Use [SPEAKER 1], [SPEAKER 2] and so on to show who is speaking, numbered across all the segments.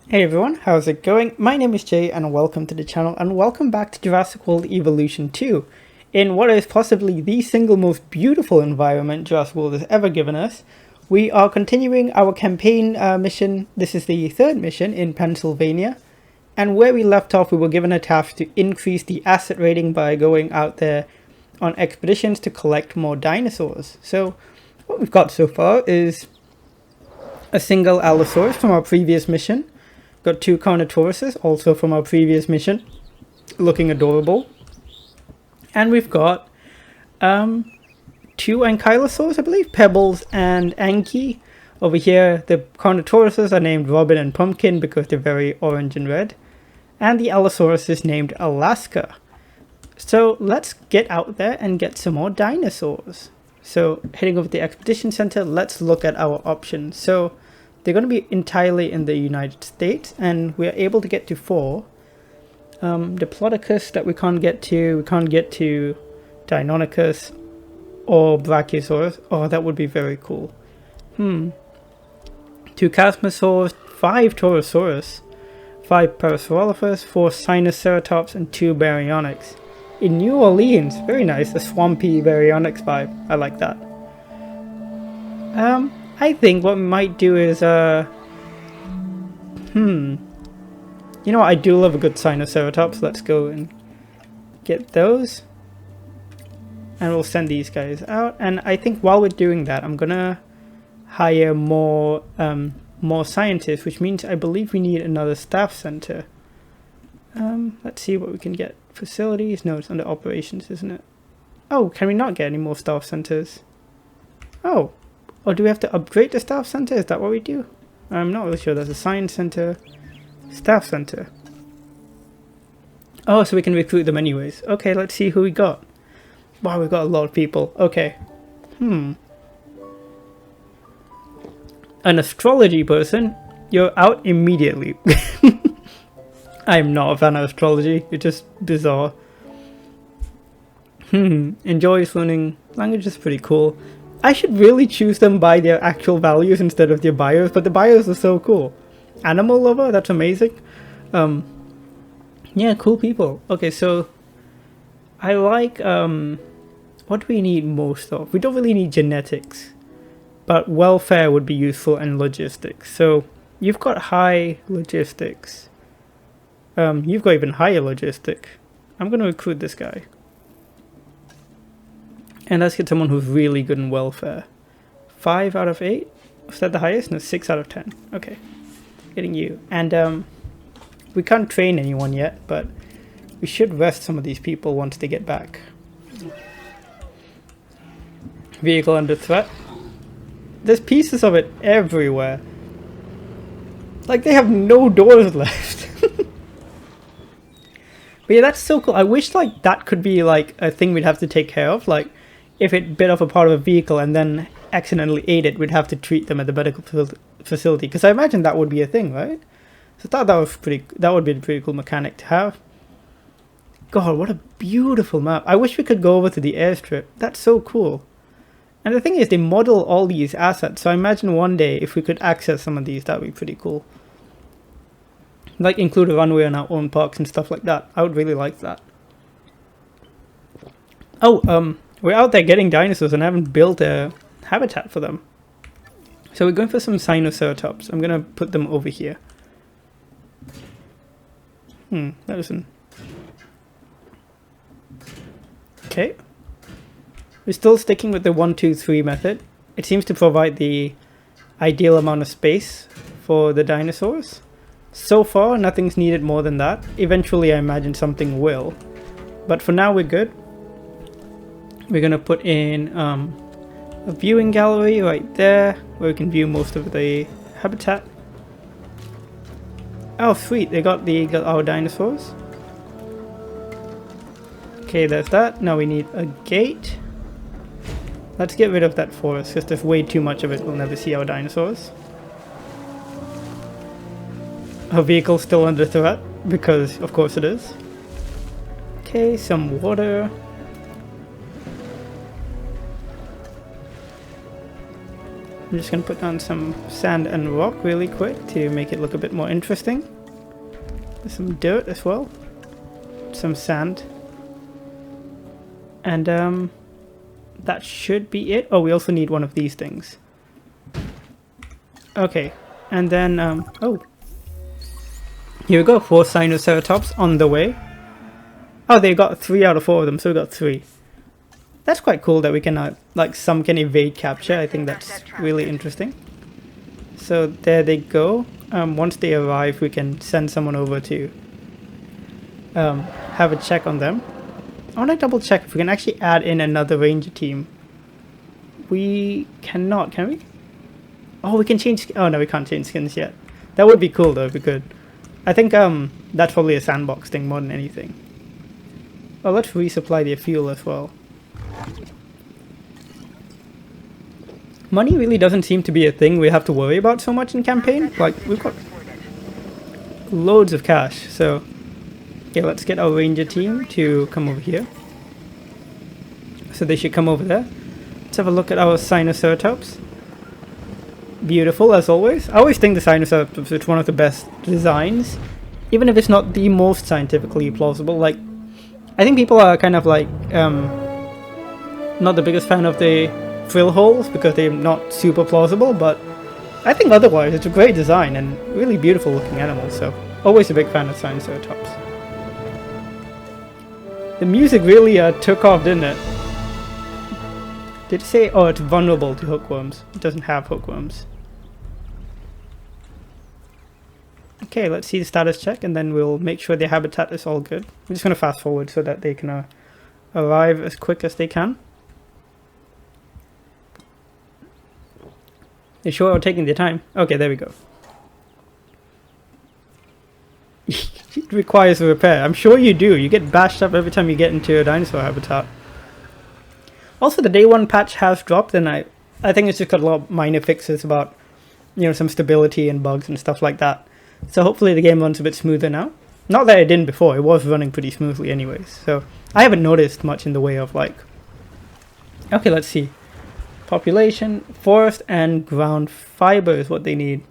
[SPEAKER 1] Hey everyone, how's it going? My name is Jay and welcome to the channel and welcome back to Jurassic World Evolution 2 in what is possibly the single most beautiful environment Jurassic World has ever given us. We are continuing our campaign mission. This is the third mission in Pennsylvania, and where we left off we were given a task to increase the asset rating by going out there on expeditions to collect more dinosaurs. So what we've got so far is a single Allosaurus from our previous mission. Got two Carnotauruses, also from our previous mission, looking adorable. And we've got two Ankylosaurs, I believe, Pebbles and Anki. Over here, the Carnotauruses are named Robin and Pumpkin because they're very orange and red. And the Allosaurus is named Alaska. So let's get out there and get some more dinosaurs. So heading over to the Expedition Center, let's look at our options. So they're going to be entirely in the United States, and we're able to get to 4. Diplodocus that we can't get to Deinonychus or Brachiosaurus. Oh, that would be very cool. 2 Chasmosaurs, 5 Torosaurus, 5 Parasaurolophus, 4 Sinoceratops, and 2 Baryonyx. In New Orleans, very nice, a swampy Baryonyx vibe. I like that. I think what we might do is, you know what, I do love a good Sinoceratops. Let's go and get those. And we'll send these guys out. And I think while we're doing that, I'm gonna hire more scientists, which means I believe we need another staff center. Let's see what we can get. Facilities? No, it's under operations, isn't it? Oh, can we not get any more staff centers? Oh. Or do we have to upgrade the staff center? Is that what we do? I'm not really sure. There's a science center, staff center. Oh, so we can recruit them anyways. Okay, let's see who we got. Wow, we've got a lot of people. Okay. An astrology person? You're out immediately. I'm not a fan of astrology. It's just bizarre. Enjoys learning languages. Pretty cool. I should really choose them by their actual values instead of their bios, but the bios are so cool. Animal lover, that's amazing. Yeah, cool people. Okay, so I like, what do we need most of? We don't really need genetics, but welfare would be useful and logistics. So you've got high logistics. You've got even higher logistic. I'm going to recruit this guy. And let's get someone who's really good in welfare. 5 out of 8? Was that the highest? No, 6 out of 10. Okay. Getting you. And we can't train anyone yet, but we should rest some of these people once they get back. Vehicle under threat. There's pieces of it everywhere. Like they have no doors left. But yeah, that's so cool. I wish like that could be like a thing we'd have to take care of. Like if it bit off a part of a vehicle and then accidentally ate it, we'd have to treat them at the medical facility. Because I imagine that would be a thing, right? So I thought that was that would be a pretty cool mechanic to have. God, what a beautiful map. I wish we could go over to the airstrip. That's so cool. And the thing is, they model all these assets. So I imagine one day if we could access some of these, that would be pretty cool. Like include a runway on our own parks and stuff like that. I would really like that. Oh, we're out there getting dinosaurs and I haven't built a habitat for them. So we're going for some Sinoceratops. I'm going to put them over here. That isn't... Okay. We're still sticking with the 1, 2, 3 method. It seems to provide the ideal amount of space for the dinosaurs. So far, nothing's needed more than that. Eventually, I imagine something will. But for now, we're good. We're going to put in a viewing gallery right there, where we can view most of the habitat. Oh, sweet. They got our dinosaurs. Okay, there's that. Now we need a gate. Let's get rid of that forest, because there's way too much of it. We'll never see our dinosaurs. Our vehicle's still under threat, because of course it is. Okay, some water. I'm just going to put down some sand and rock really quick to make it look a bit more interesting. There's some dirt as well. Some sand. And that should be it. Oh, we also need one of these things. Okay. And then, oh. Here we go, 4 Sinoceratops on the way. Oh, they got 3 out of 4 of them, so we got 3. That's quite cool that we can, like, some can evade capture. I think that's really interesting. So there they go. Once they arrive, we can send someone over to have a check on them. I want to double check if we can actually add in another ranger team. We cannot, can we? Oh, we can change. Oh no, we can't change skins yet. That would be cool though if we could. I think that's probably a sandbox thing more than anything. Oh, let's resupply their fuel as well. Money really doesn't seem to be a thing we have to worry about so much in campaign. Like, we've got loads of cash, so okay, let's get our ranger team to come over here. So they should come over there. Let's have a look at our Sinoceratops. Beautiful as always. I always think the Sinoceratops is one of the best designs, even if it's not the most scientifically plausible. Like, I think people are kind of like not the biggest fan of the drill holes because they're not super plausible, but I think otherwise it's a great design and really beautiful looking animal, so always a big fan of Sinoceratops. The music really took off, didn't it? Did it say, oh, it's vulnerable to hookworms? It doesn't have hookworms. Okay, let's see the status check and then we'll make sure their habitat is all good. I'm just going to fast forward so that they can arrive as quick as they can. You sure are taking their time? Okay, there we go. It requires a repair. I'm sure you do. You get bashed up every time you get into a dinosaur habitat. Also, the day 1 patch has dropped, and I think it's just got a lot of minor fixes about, you know, some stability and bugs and stuff like that. So hopefully the game runs a bit smoother now. Not that it didn't before, it was running pretty smoothly anyways. So I haven't noticed much in the way of like... Okay, let's see. Population, forest, and ground fiber is what they need.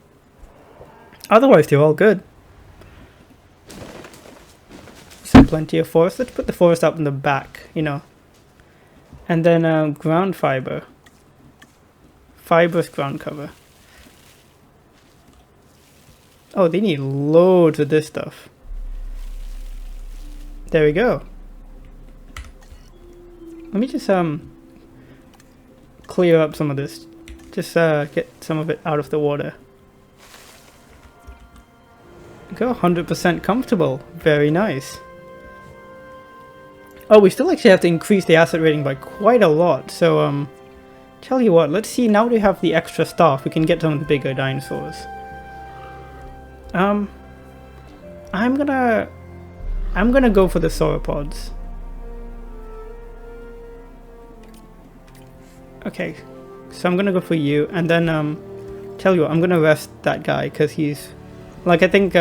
[SPEAKER 1] Otherwise, they're all good. So plenty of forest. Let's put the forest up in the back, you know. And then ground fiber. Fibrous ground cover. Oh, they need loads of this stuff. There we go. Let me just clear up some of this. Just get some of it out of the water. Go 100% comfortable. Very nice. Oh, we still actually have to increase the asset rating by quite a lot. So, tell you what, let's see, now we have the extra staff, we can get some of the bigger dinosaurs. I'm gonna go for the sauropods. Okay, so I'm gonna go for you, and then, tell you what, I'm gonna rest that guy, because he's, like, I think,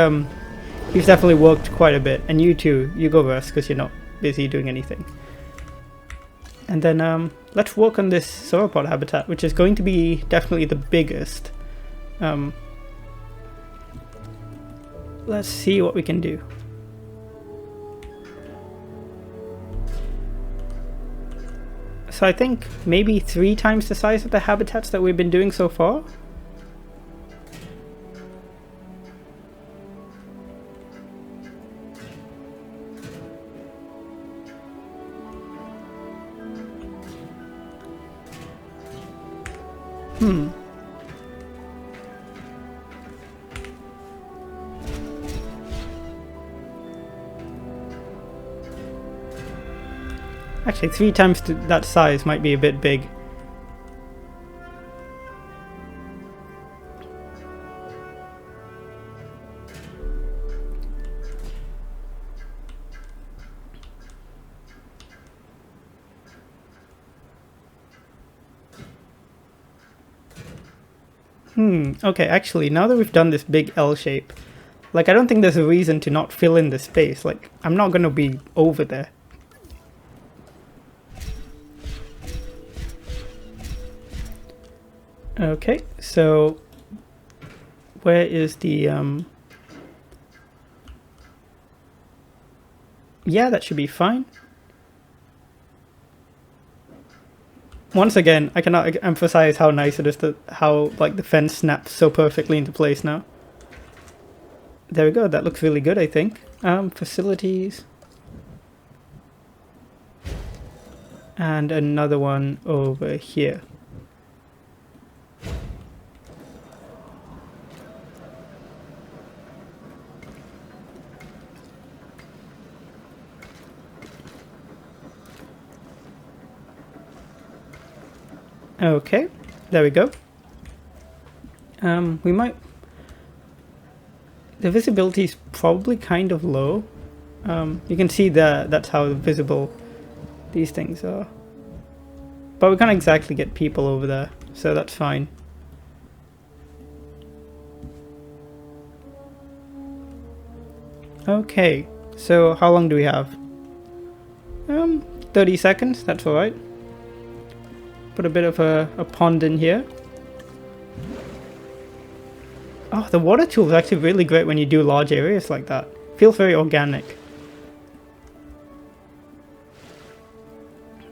[SPEAKER 1] he's definitely worked quite a bit, and you too, you go rest, because you're not busy doing anything. And then let's work on this sauropod habitat, which is going to be definitely the biggest. Let's see what we can do. So I think maybe 3 times the size of the habitats that we've been doing so far. Actually, 3 times that size might be a bit big. Okay, actually, now that we've done this big L shape, like, I don't think there's a reason to not fill in the space. Like, I'm not gonna be over there. Okay, so where is the yeah, that should be fine. Once again, I cannot emphasize how nice it is that how like the fence snaps so perfectly into place now. There we go, that looks really good, I think. Facilities. And another one over here. Okay, there we go. We might... The visibility is probably kind of low. You can see that's how visible these things are. But we can't exactly get people over there, so that's fine. Okay, so how long do we have? 30 seconds, that's alright. Put a bit of a pond in here. Oh, the water tool is actually really great when you do large areas like that. Feels very organic.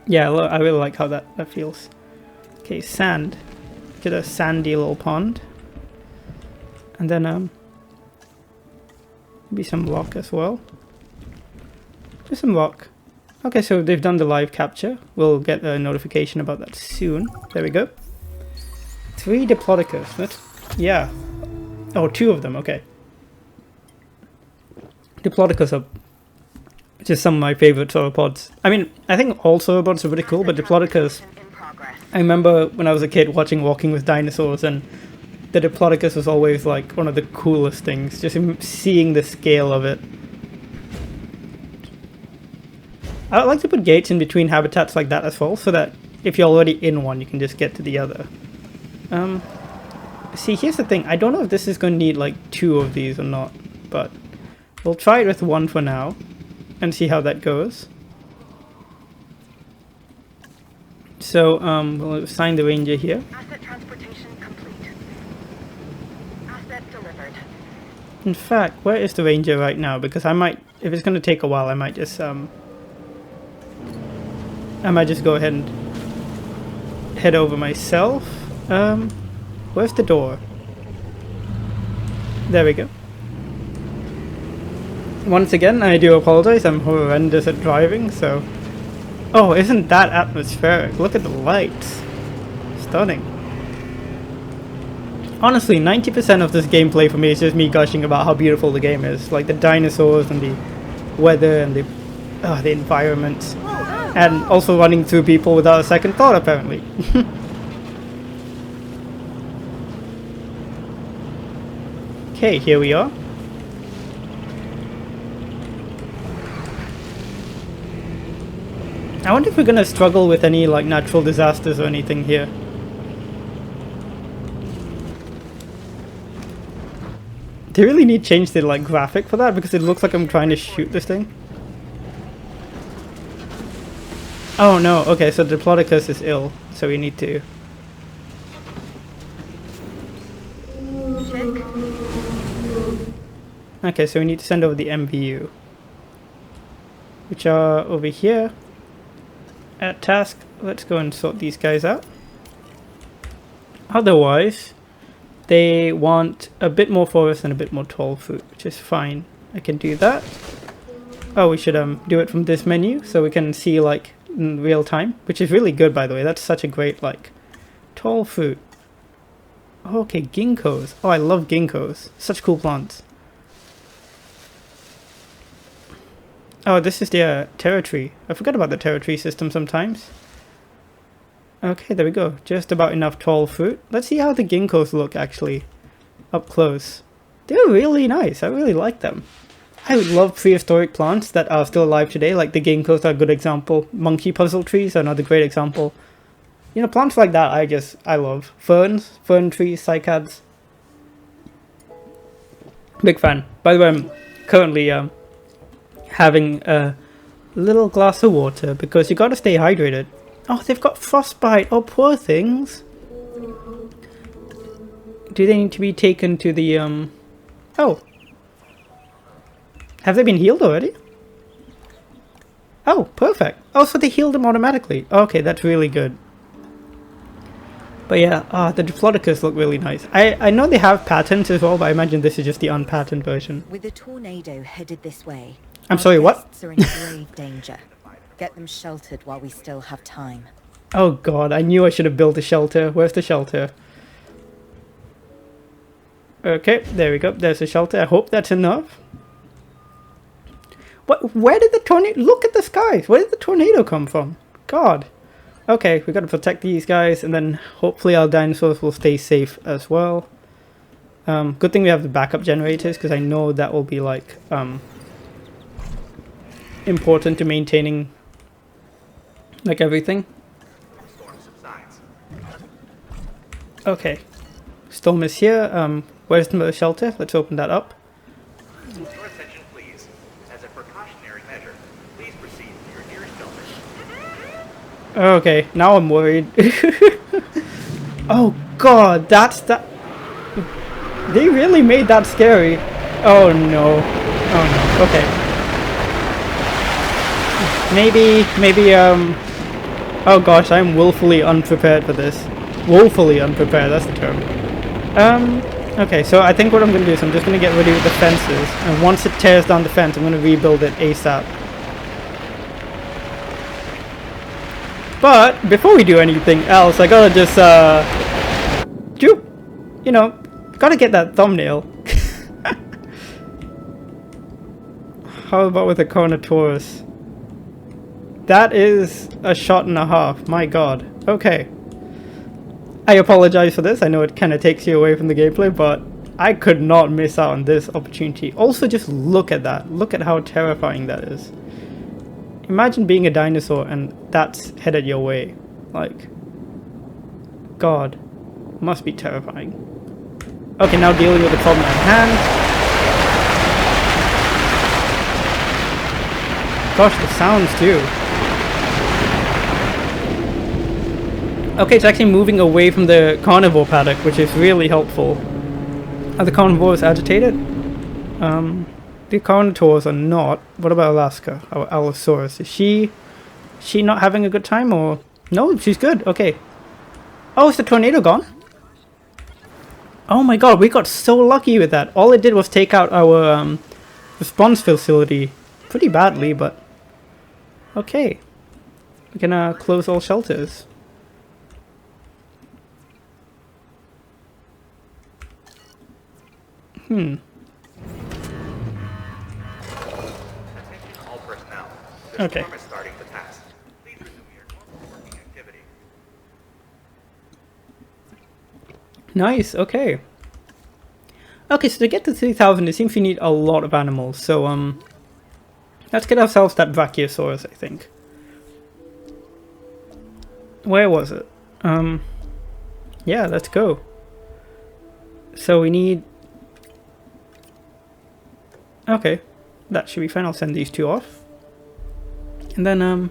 [SPEAKER 1] Yeah, I really like how that feels. Okay, sand. Get a sandy little pond. And then maybe some rock as well. Just some rock. Okay, so they've done the live capture. We'll get a notification about that soon. There we go. 3 Diplodocus. That's, yeah. Oh, 2 of them, okay. Diplodocus are just some of my favorite sauropods. I mean, I think all sauropods are pretty cool, but Diplodocus... I remember when I was a kid watching Walking with Dinosaurs, and the Diplodocus was always like one of the coolest things. Just seeing the scale of it. I like to put gates in between habitats like that as well, so that if you're already in one, you can just get to the other. See, here's the thing. I don't know if this is going to need like 2 of these or not, but we'll try it with 1 for now and see how that goes. So, we'll assign the ranger here.
[SPEAKER 2] Asset transportation complete. Asset delivered.
[SPEAKER 1] In fact, where is the ranger right now? Because I might, if it's going to take a while, I might just go ahead and head over myself. Where's the door? There we go. Once again, I do apologize, I'm horrendous at driving, so... Oh, isn't that atmospheric? Look at the lights. Stunning. Honestly, 90% of this gameplay for me is just me gushing about how beautiful the game is. Like the dinosaurs and the weather and the environments. And also running through people without a second thought, apparently. Okay, here we are. I wonder if we're gonna struggle with any like natural disasters or anything here. Do you really need to change the like graphic for that? Because it looks like I'm trying to shoot this thing. Oh no, okay, so Diplodocus is ill, so we need to...
[SPEAKER 2] Check.
[SPEAKER 1] Okay, so we need to send over the MVU. Which are over here. At task, let's go and sort these guys out. Otherwise, they want a bit more forest and a bit more tall fruit, which is fine. I can do that. Oh, we should do it from this menu, so we can see like in real time, which is really good, by the way. That's such a great like tall fruit. Oh, okay, ginkgos. Oh, I love ginkgos. Such cool plants. Oh, this is the territory. I forget about the territory system sometimes. Okay, there we go. Just about enough tall fruit. Let's see how the ginkgos look actually up close. They're really nice. I really like them. I love prehistoric plants that are still alive today. Like the ginkgos are a good example. Monkey puzzle trees are another great example. You know, plants like that I love. Ferns, fern trees, cycads. Big fan. By the way, I'm currently having a little glass of water because you gotta stay hydrated. Oh, they've got frostbite. Oh, poor things. Do they need to be taken to the, Oh. Have they been healed already? Oh, perfect. Oh, so they healed them automatically. Okay, that's really good. But yeah, the Diplodocus look really nice. I know they have patterns as well, but I imagine this is just the unpatterned version.
[SPEAKER 3] With a tornado headed this way,
[SPEAKER 1] I'm sorry, what?
[SPEAKER 3] guests are in grave danger. Get them sheltered while we still have time.
[SPEAKER 1] Oh god, I knew I should have built a shelter. Where's the shelter? Okay, there we go. There's a shelter. I hope that's enough. What? Where did the tornado... Look at the skies! Where did the tornado come from? God. Okay, we gotta protect these guys, and then hopefully our dinosaurs will stay safe as well. Good thing we have the backup generators, because I know that will be like important to maintaining like everything. Okay, storm is here. Where's the shelter? Let's open that up.
[SPEAKER 4] Your attention, please. As a precautionary measure, please proceed to your nearest shelter.
[SPEAKER 1] Okay, now I'm worried. Oh god, that's that. They really made that scary. Oh no. Oh no. Okay. Maybe, oh gosh, I'm woefully unprepared for this. Woefully unprepared, that's the term. Okay, so I think what I'm going to do is I'm just going to get ready with the fences. And once it tears down the fence, I'm going to rebuild it ASAP. But before we do anything else, I gotta just, gotta get that thumbnail. How about with the Carnotaurus? That is a shot and a half. My god. Okay. I apologize for this. I know it kind of takes you away from the gameplay, but I could not miss out on this opportunity. Also, just look at that. Look at how terrifying that is. Imagine being a dinosaur and that's headed your way. Like, god. Must be terrifying. Okay, now dealing with the problem at hand. Gosh, the sounds too. Okay, it's actually moving away from the carnivore paddock, which is really helpful. Are the carnivores agitated? The carnivores are not. What about Alaska? Our Allosaurus. Is she not having a good time, or... No, she's good. Okay. Oh, is the tornado gone? Oh my god, we got so lucky with that. All it did was take out our response facility pretty badly, but... Okay. We're gonna close all shelters.
[SPEAKER 4] Attention all personnel. The
[SPEAKER 1] Okay.
[SPEAKER 4] storm is starting to pass. Please resume your normal working activity.
[SPEAKER 1] Nice, okay. Okay, so to get to 3,000, it seems we need a lot of animals. So, let's get ourselves that Brachiosaurus, I think. Where was it? Yeah, let's go. So we need... Okay, that should be fine. I'll send these two off. And then,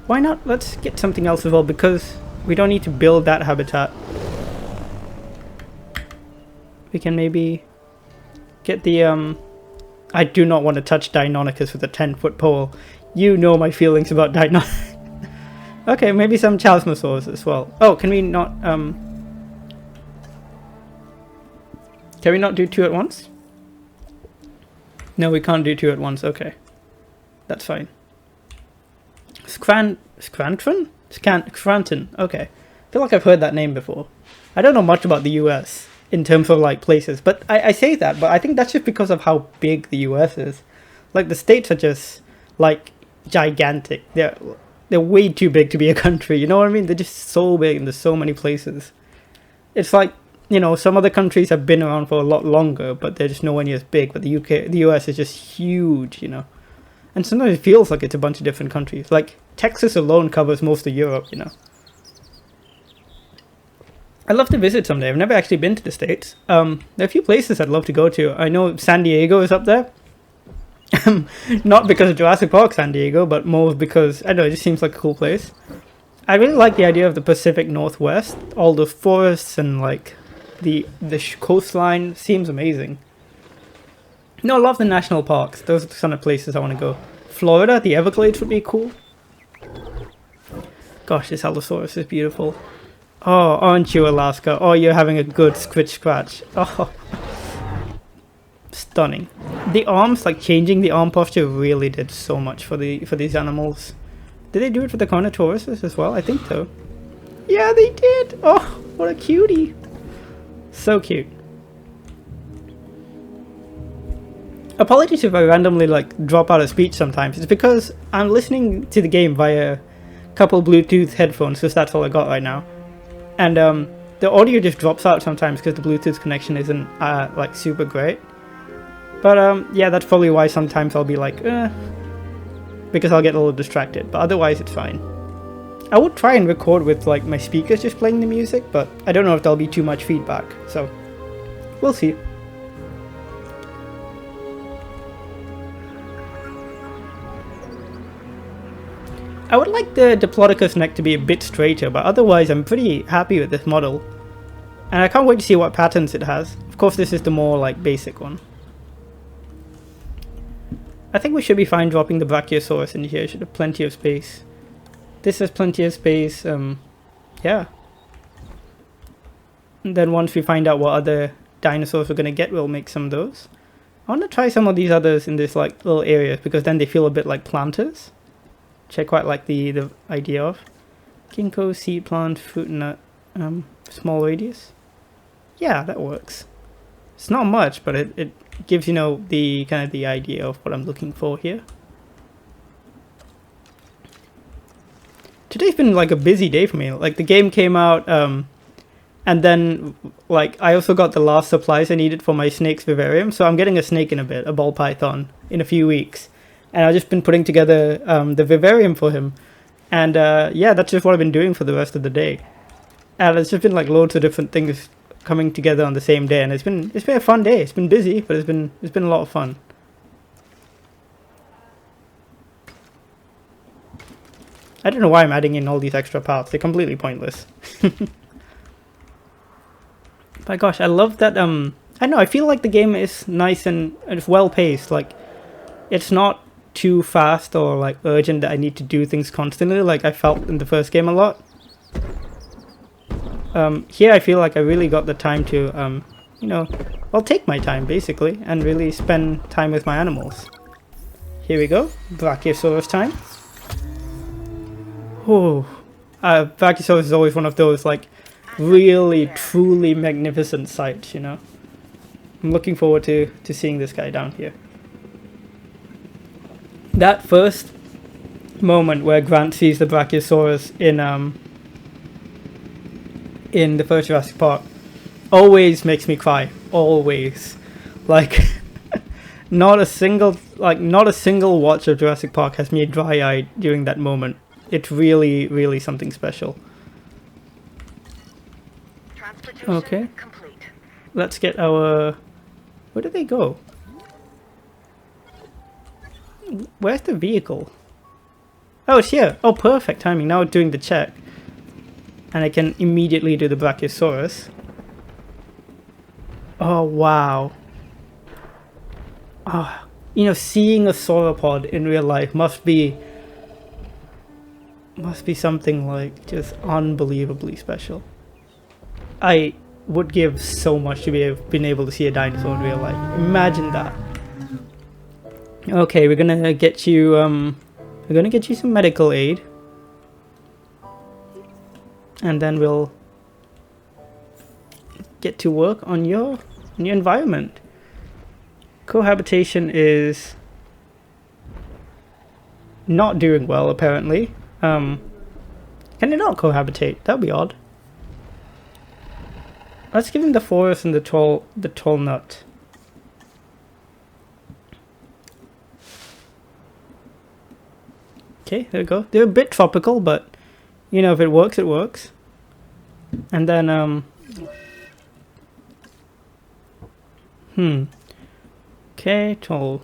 [SPEAKER 1] why not? Let's get something else as well, because we don't need to build that habitat. We can maybe get the, I do not want to touch Deinonychus with a 10-foot pole. You know my feelings about Deinonychus. Okay, maybe some Chasmosaurs as well. Oh, can we not, can we not do two at once? No, we can't do two at once. Okay. That's fine. Scranton? Okay. I feel like I've heard that name before. I don't know much about the US in terms of like places, but I say that, but I think that's just because of how big the US is. Like the states are just like gigantic. They're way too big to be a country, you know what I mean? They're just so big and there's so many places. It's like, you know, some other countries have been around for a lot longer, but they're just nowhere near as big. But the US is just huge, you know. And sometimes it feels like it's a bunch of different countries. Like, Texas alone covers most of Europe, you know. I'd love to visit someday. I've never actually been to the States. There are a few places I'd love to go to. I know San Diego is up there. Not because of Jurassic Park San Diego, but more because, I don't know, it just seems like a cool place. I really like the idea of the Pacific Northwest. All the forests and, like, the coastline seems amazing. No, I love the national parks. Those are the kind of places I want to go. Florida, the Everglades would be cool. Gosh, this Allosaurus is beautiful. Oh, aren't you, Alaska? Oh, you're having a good squitch scratch. Oh, stunning. The arms, like changing the arm posture, really did so much for these animals. Did they do it for the Carnotauruses as well? I think so. Yeah, they did. Oh, what a cutie. So cute. Apologies if I randomly like drop out of speech sometimes. It's because I'm listening to the game via a couple Bluetooth headphones, because that's all I got right now. And the audio just drops out sometimes because the Bluetooth connection isn't like super great. But yeah, that's probably why sometimes I'll be like, because I'll get a little distracted. But otherwise, it's fine. I would try and record with like my speakers just playing the music, but I don't know if there'll be too much feedback. So we'll see. I would like the Diplodocus neck to be a bit straighter, but otherwise I'm pretty happy with this model. And I can't wait to see what patterns it has. Of course, this is the more like basic one. I think we should be fine dropping the Brachiosaurus in here. It should have plenty of space. This has plenty of space, yeah. And then once we find out what other dinosaurs we're going to get, we'll make some of those. I want to try some of these others in this like little area, because then they feel a bit like planters. Which I quite like the idea of. Ginkgo, seed plant, fruit nut, small radius. Yeah, that works. It's not much, but it gives, you know, the kind of the idea of what I'm looking for here. Today's been like a busy day for me. Like the game came out, and then like I also got the last supplies I needed for my snake's vivarium. So I'm getting a snake in a bit, a ball python, in a few weeks. And I've just been putting together the vivarium for him. And yeah, that's just what I've been doing for the rest of the day. And it's just been like loads of different things coming together on the same day. And it's been a fun day. It's been busy, but it's been a lot of fun. I don't know why I'm adding in all these extra parts. They're completely pointless. But gosh, I love that. I don't know, I feel like the game is nice and it's well paced. Like, it's not too fast or like urgent that I need to do things constantly like I felt in the first game a lot. Here I feel like I really got the time to, you know, well, take my time basically and really spend time with my animals. Here we go, Brachiosaurus time. Oh, Brachiosaurus is always one of those like really truly magnificent sights, you know. I'm looking forward to seeing this guy down here. That first moment where Grant sees the Brachiosaurus in the first Jurassic Park always makes me cry. Always. Like not a single watch of Jurassic Park has me dry-eyed during that moment. It's really, really something special. Okay.
[SPEAKER 2] Complete.
[SPEAKER 1] Let's get our... Where did they go? Where's the vehicle? Oh, it's here. Oh, perfect timing. Now we're doing the check. And I can immediately do the Brachiosaurus. Oh, wow. Ah, you know, seeing a sauropod in real life must be something like just unbelievably special. I would give so much to have been able to see a dinosaur in real life. Imagine that. Okay, we're gonna get you some medical aid. And then we'll get to work on your environment. Cohabitation is not doing well apparently. Can it not cohabitate? That'd be odd. Let's give him the forest and the tall nut. Okay, there we go. They're a bit tropical, but you know, if it works, it works. And then okay, tall.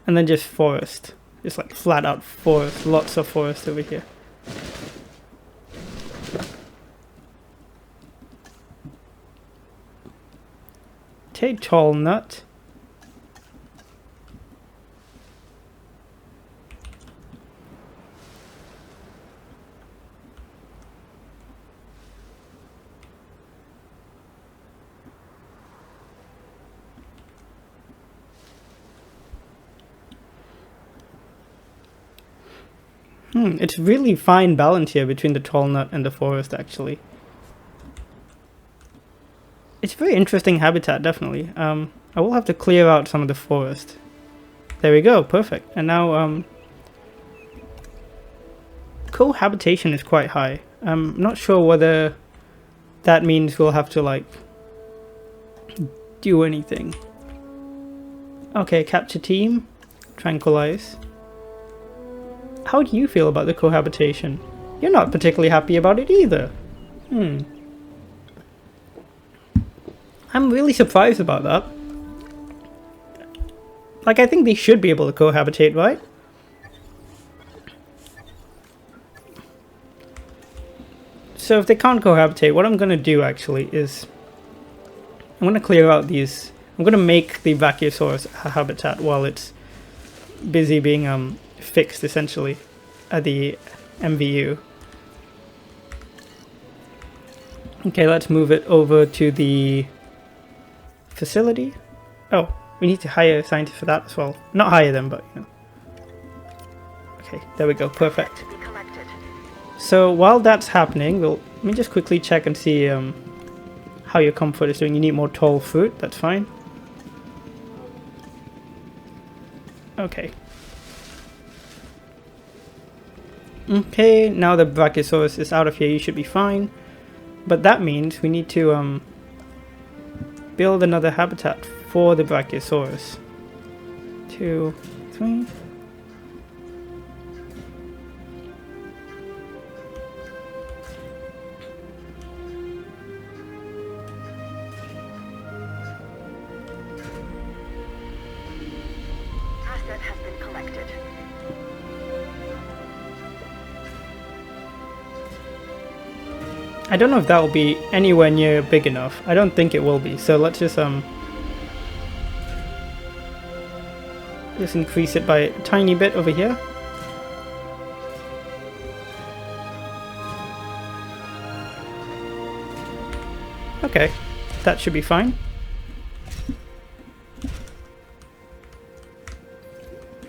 [SPEAKER 1] And then just forest. Just like flat out forest. Lots of forest over here. Okay, tall nut. It's really fine balance here between the tall nut and the forest, actually. It's a very interesting habitat, definitely. I will have to clear out some of the forest. There we go, perfect. And now, cohabitation is quite high. I'm not sure whether that means we'll have to, like, do anything. Okay, capture team, tranquilize. How do you feel about the cohabitation? You're not particularly happy about it either. I'm really surprised about that. Like, I think they should be able to cohabitate, right? So if they can't cohabitate, what I'm going to do actually is I'm going to clear out these. I'm going to make the Brachiosaurus a habitat while it's busy being fixed, essentially, at the MVU. Okay, let's move it over to the facility. Oh, we need to hire a scientist for that as well. Not hire them, but you know. Okay, there we go, perfect. So while that's happening, let me just quickly check and see how your comfort is doing. You need more tall fruit, that's fine. Okay. Okay, now the Brachiosaurus is out of here, you should be fine. But that means we need to build another habitat for the Brachiosaurus. 2, 3.
[SPEAKER 2] Asset has been collected.
[SPEAKER 1] I don't know if that will be anywhere near big enough. I don't think it will be. So let's just increase it by a tiny bit over here. Okay, that should be fine.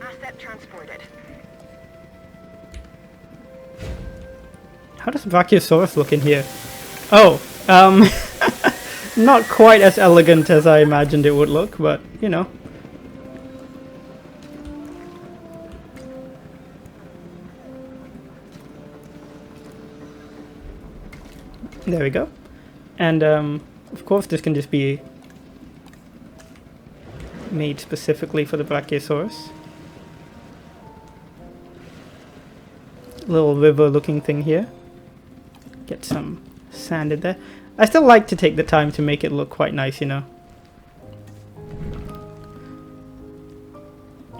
[SPEAKER 2] Asset transported.
[SPEAKER 1] How does Brachiosaurus look in here? Oh, not quite as elegant as I imagined it would look, but, you know. There we go. And, of course, this can just be made specifically for the Brachiosaurus. Little river-looking thing here. Get some sand in there. I still like to take the time to make it look quite nice, you know.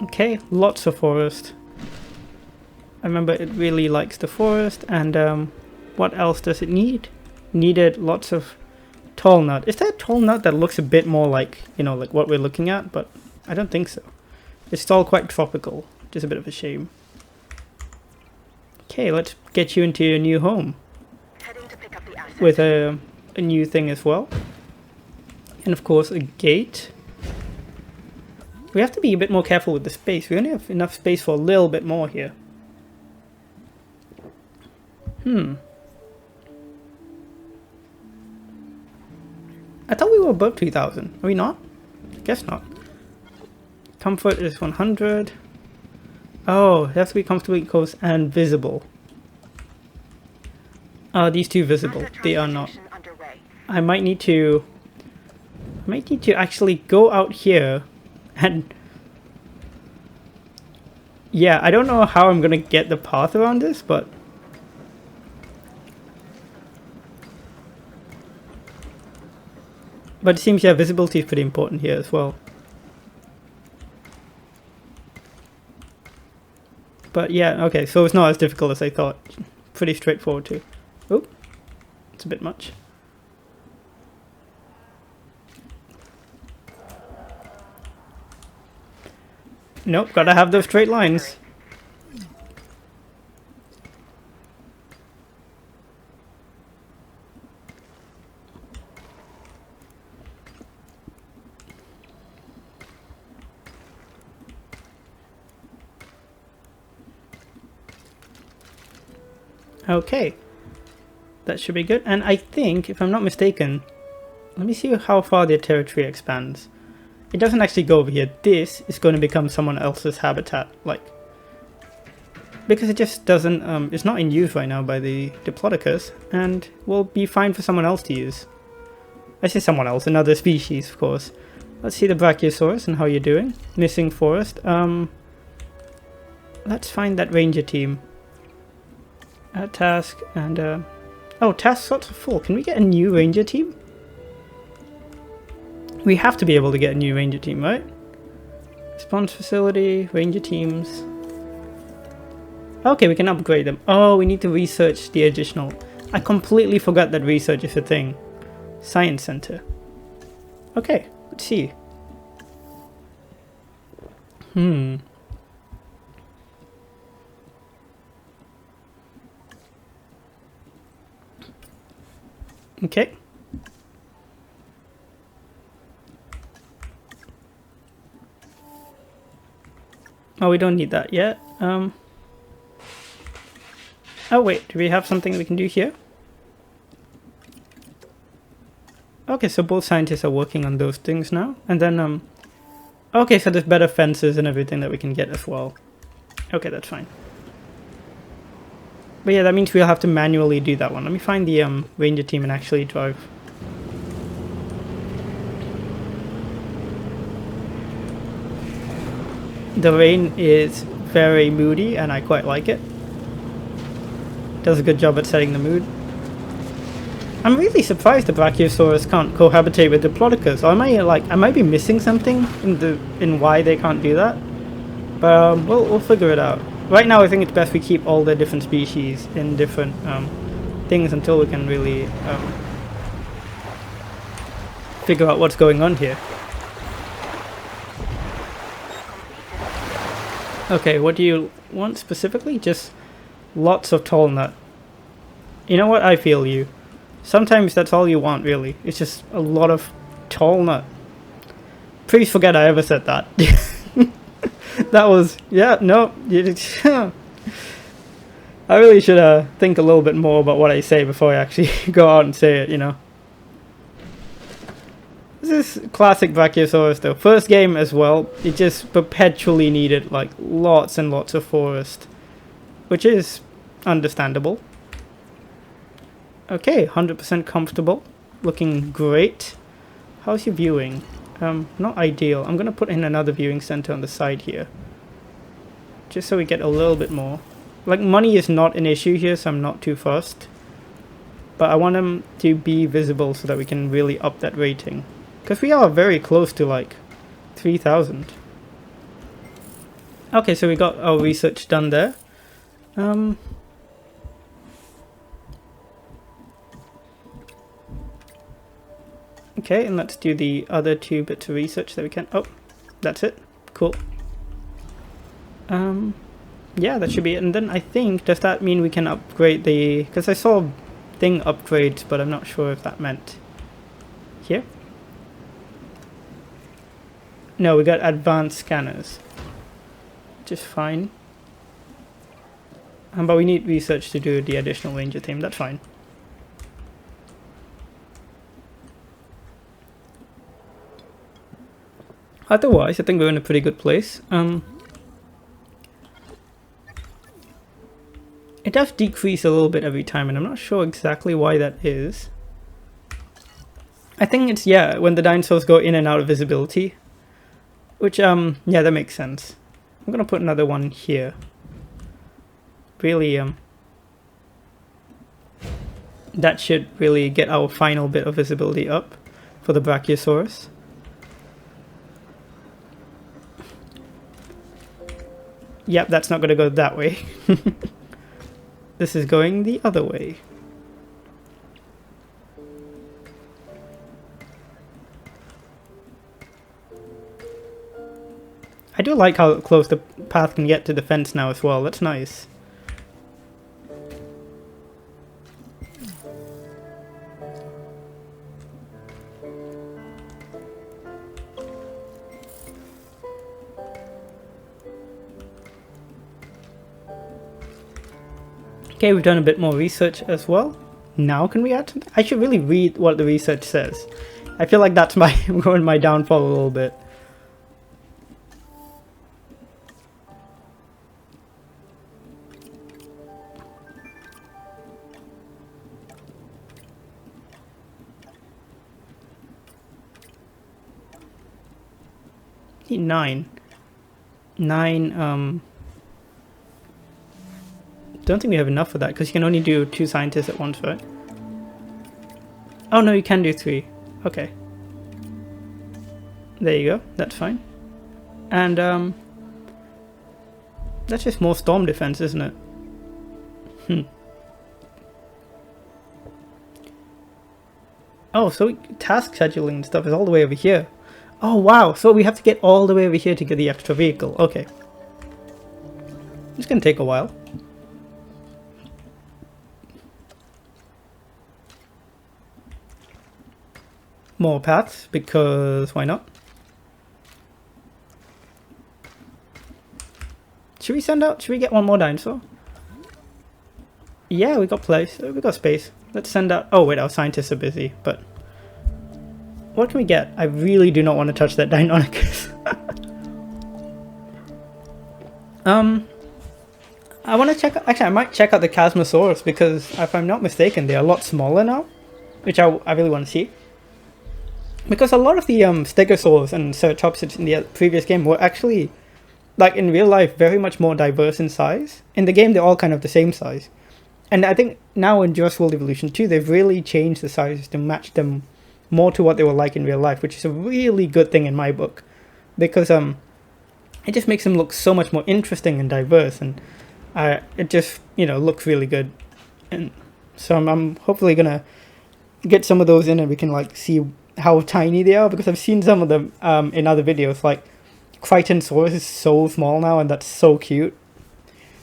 [SPEAKER 1] Okay, lots of forest. I remember it really likes the forest. And what else does it need? Needed lots of tall nut. Is there a tall nut that looks a bit more like, you know, like what we're looking at? But I don't think so. It's all quite tropical, which is a bit of a shame. Okay, let's get you into your new home.
[SPEAKER 2] Heading to pick up the asset.
[SPEAKER 1] With a new thing as well. And of course a gate. We have to be a bit more careful with the space. We only have enough space for a little bit more here. I thought we were above 2000. Are we not? Guess not. Comfort is 100. Oh, it has to be comfortably close and visible. Are these two visible? They are not. I might need to actually go out here and yeah, I don't know how I'm gonna get the path around this, but it seems, yeah, visibility is pretty important here as well. But yeah, okay, so it's not as difficult as I thought. Pretty straightforward too. Oh, it's a bit much. Nope, gotta have those straight lines. Okay, that should be good. And I think, if I'm not mistaken, let me see how far their territory expands. It doesn't actually go over here. This is going to become someone else's habitat, like, because it just doesn't, it's not in use right now by the Diplodocus, and will be fine for someone else to use. I say someone else, another species, of course. Let's see the Brachiosaurus and how you're doing. Missing forest. Let's find that ranger team. Task and oh, task slots are full. Can we get a new ranger team? We have to be able to get a new ranger team, right? Response facility, ranger teams. Okay, we can upgrade them. Oh, we need to research the additional. I completely forgot that research is a thing. Science center. Okay, let's see. Okay. Oh, we don't need that yet. Oh wait, do we have something we can do here? Okay, so both scientists are working on those things now. And then, okay, so there's better fences and everything that we can get as well. Okay, that's fine. But yeah, that means we'll have to manually do that one. Let me find the ranger team and actually drive. The rain is very moody and I quite like it. Does a good job at setting the mood. I'm really surprised the Brachiosaurus can't cohabitate with the Diplodocus. Or I might be missing something in why they can't do that. But we'll figure it out. Right now I think it's best we keep all the different species in different things until we can really figure out what's going on here. Okay, what do you want specifically? Just lots of tall nut. You know what? I feel you. Sometimes that's all you want, really. It's just a lot of tall nut. Please forget I ever said that. That was... yeah, no. I really should think a little bit more about what I say before I actually go out and say it, you know. This is classic Brachiosaurus though. First game as well, it just perpetually needed like lots and lots of forest. Which is understandable. Okay, 100% comfortable. Looking great. How's your viewing? Not ideal. I'm gonna put in another viewing center on the side here. Just so we get a little bit more. Like, money is not an issue here, so I'm not too fussed. But I want them to be visible so that we can really up that rating. Because we are very close to like 3,000. Okay, so we got our research done there. Okay, and let's do the other 2 bits of research that we can. Oh, that's it. Cool. Yeah, that should be it. And then I think, does that mean we can upgrade the... because I saw thing upgrades, but I'm not sure if that meant here. No, we got advanced scanners. Just fine. But we need research to do the additional ranger theme. That's fine. Otherwise, I think we're in a pretty good place. It does decrease a little bit every time, and I'm not sure exactly why that is. I think it's, yeah, when the dinosaurs go in and out of visibility. Which, yeah, that makes sense. I'm gonna put another one here. Really, that should really get our final bit of visibility up for the Brachiosaurus. Yep, that's not gonna go that way. This is going the other way. I do like how close the path can get to the fence now as well. That's nice. Okay, we've done a bit more research as well. Now can we add something? I should really read what the research says. I feel like that's my going my downfall a little bit. Nine. Don't think we have enough for that because you can only do 2 scientists at once, right? Oh no, you can do 3. Okay. There you go. That's fine. And that's just more storm defense, isn't it? Oh, so task scheduling and stuff is all the way over here. Oh wow, so we have to get all the way over here to get the extra vehicle. Okay. It's gonna take a while. More paths, because why not? Should we send out, should we get one more dinosaur? Yeah, we got place, we got space. Let's send out, oh wait, our scientists are busy, but what can we get? I really do not want to touch that Deinonychus. I want to check out, actually I might check out the Chasmosaurus because if I'm not mistaken, they're a lot smaller now, which I really want to see. Because a lot of the Stegosaurs and Ceratopsids in the previous game were actually, like in real life, very much more diverse in size. In the game, they're all kind of the same size. And I think now in Jurassic World Evolution 2, they've really changed the sizes to match them more to what they were like in real life, which is a really good thing in my book. Because it just makes them look so much more interesting and diverse, and it just, you know, looks really good. And so I'm hopefully going to get some of those in and we can like see how tiny they are, because I've seen some of them in other videos, like Crichtonsaurus is so small now and that's so cute.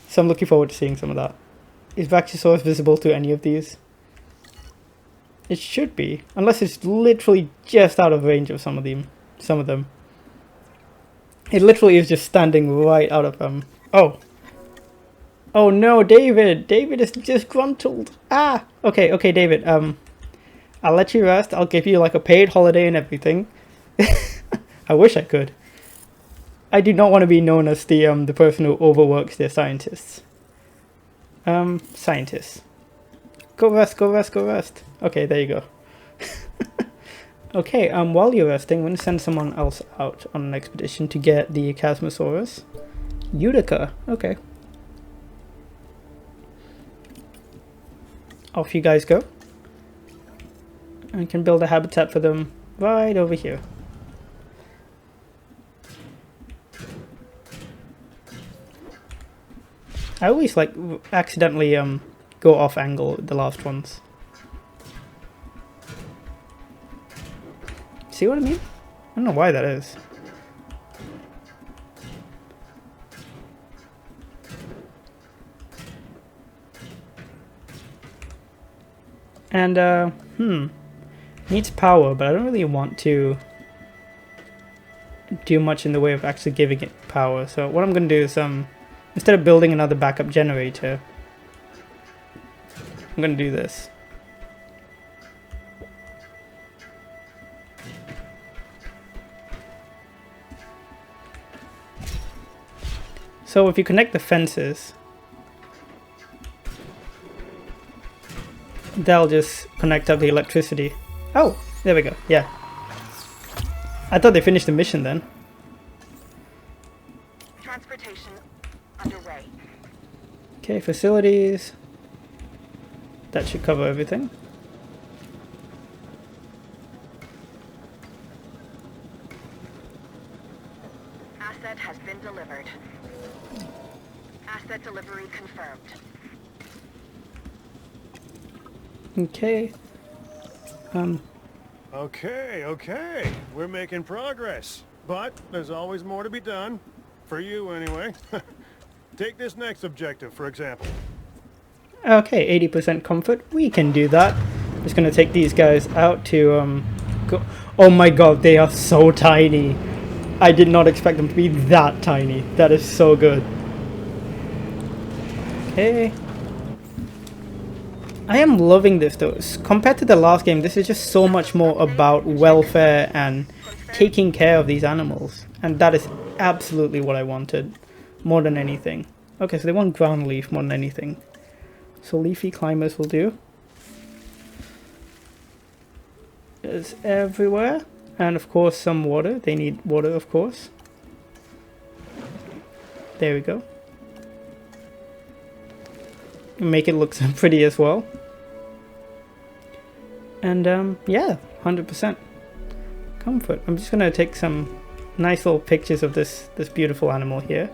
[SPEAKER 1] So I'm looking forward to seeing some of that. Is Brachiosaurus visible to any of these? It should be, unless it's literally just out of range of some of them. It literally is just standing right out of them. Oh no, David! David is disgruntled. Ah! Okay, David, I'll let you rest. I'll give you like a paid holiday and everything. I wish I could. I do not want to be known as the person who overworks their scientists. Scientists. Go rest. Okay, there you go. Okay, while you're resting, I'm going to send someone else out on an expedition to get the Chasmosaurus. Utica, okay. Off you guys go. And can build a habitat for them right over here. I always like accidentally go off angle with the last ones. See what I mean? I don't know why that is. And needs power, but I don't really want to do much in the way of actually giving it power. So what I'm going to do is instead of building another backup generator, I'm going to do this. So if you connect the fences, they'll just connect up the electricity. Oh, there we go. Yeah. I thought they finished the mission then.
[SPEAKER 2] Transportation underway.
[SPEAKER 1] Okay, facilities. That should cover everything.
[SPEAKER 2] Asset has been delivered. Asset delivery confirmed.
[SPEAKER 1] Okay.
[SPEAKER 5] Okay. We're making progress. But there's always more to be done. For you, anyway. Take this next objective, for example.
[SPEAKER 1] Okay, 80% comfort. We can do that. Just gonna take these guys out to go. Oh my god, they are so tiny. I did not expect them to be that tiny. That is so good. Okay. I am loving this though. Compared to the last game, this is just so much more about welfare and taking care of these animals. And that is absolutely what I wanted. More than anything. Okay, so they want ground leaf more than anything. So leafy climbers will do. It's everywhere. And of course some water. They need water, of course. There we go. Make it look so pretty as well. And yeah, 100% comfort. I'm just gonna take some nice little pictures of this beautiful animal here.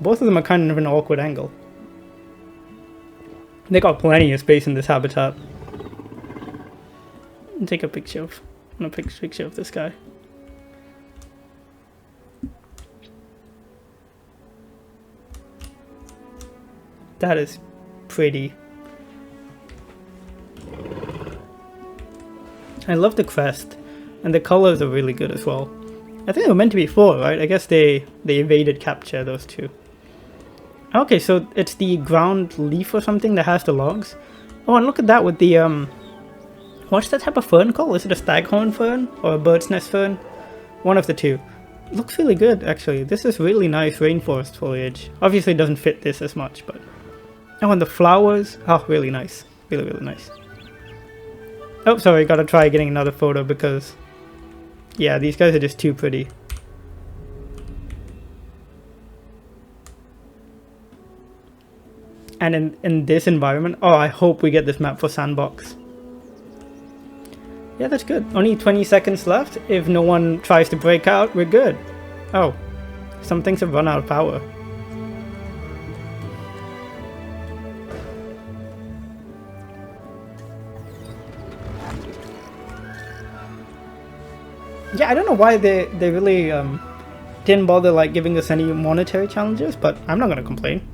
[SPEAKER 1] Both of them are kind of an awkward angle. They got plenty of space in this habitat. Take a picture of, picture of this guy. That is pretty. I love the crest, and the colors are really good as well. I think they were meant to be 4, right? I guess they evaded capture, those two. Okay, so it's the ground leaf or something that has the logs. Oh, and look at that with the what's that type of fern called? Is it a staghorn fern or a bird's nest fern? One of the two. Looks really good, actually. This is really nice rainforest foliage. Obviously it doesn't fit this as much, but... Oh, and the flowers. Oh, really nice. Really, really nice. Oh, sorry, gotta try getting another photo because... Yeah, these guys are just too pretty. And in this environment... Oh, I hope we get this map for Sandbox. Yeah, that's good. Only 20 seconds left. If no one tries to break out, we're good. Oh, some things have run out of power. Yeah, I don't know why they really didn't bother like giving us any monetary challenges, but I'm not gonna complain.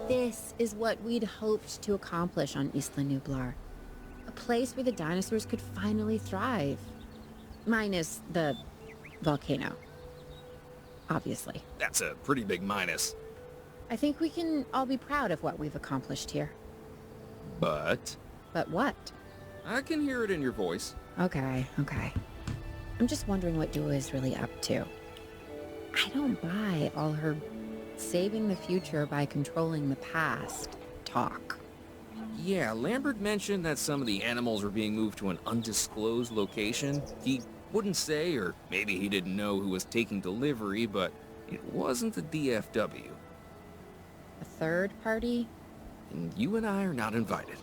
[SPEAKER 6] This is what we'd hoped to accomplish on Isla Nublar. A place where the dinosaurs could finally thrive. Minus the volcano. Obviously.
[SPEAKER 7] That's a pretty big minus.
[SPEAKER 6] I think we can all be proud of what we've accomplished here.
[SPEAKER 7] But?
[SPEAKER 6] But what?
[SPEAKER 7] I can hear it in your voice.
[SPEAKER 6] Okay. I'm just wondering what Dua is really up to. I don't buy all her saving the future by controlling the past talk.
[SPEAKER 7] Yeah, Lambert mentioned that some of the animals were being moved to an undisclosed location. He wouldn't say, or maybe he didn't know who was taking delivery, but it wasn't the DFW.
[SPEAKER 6] A third party?
[SPEAKER 7] And you and I are not invited.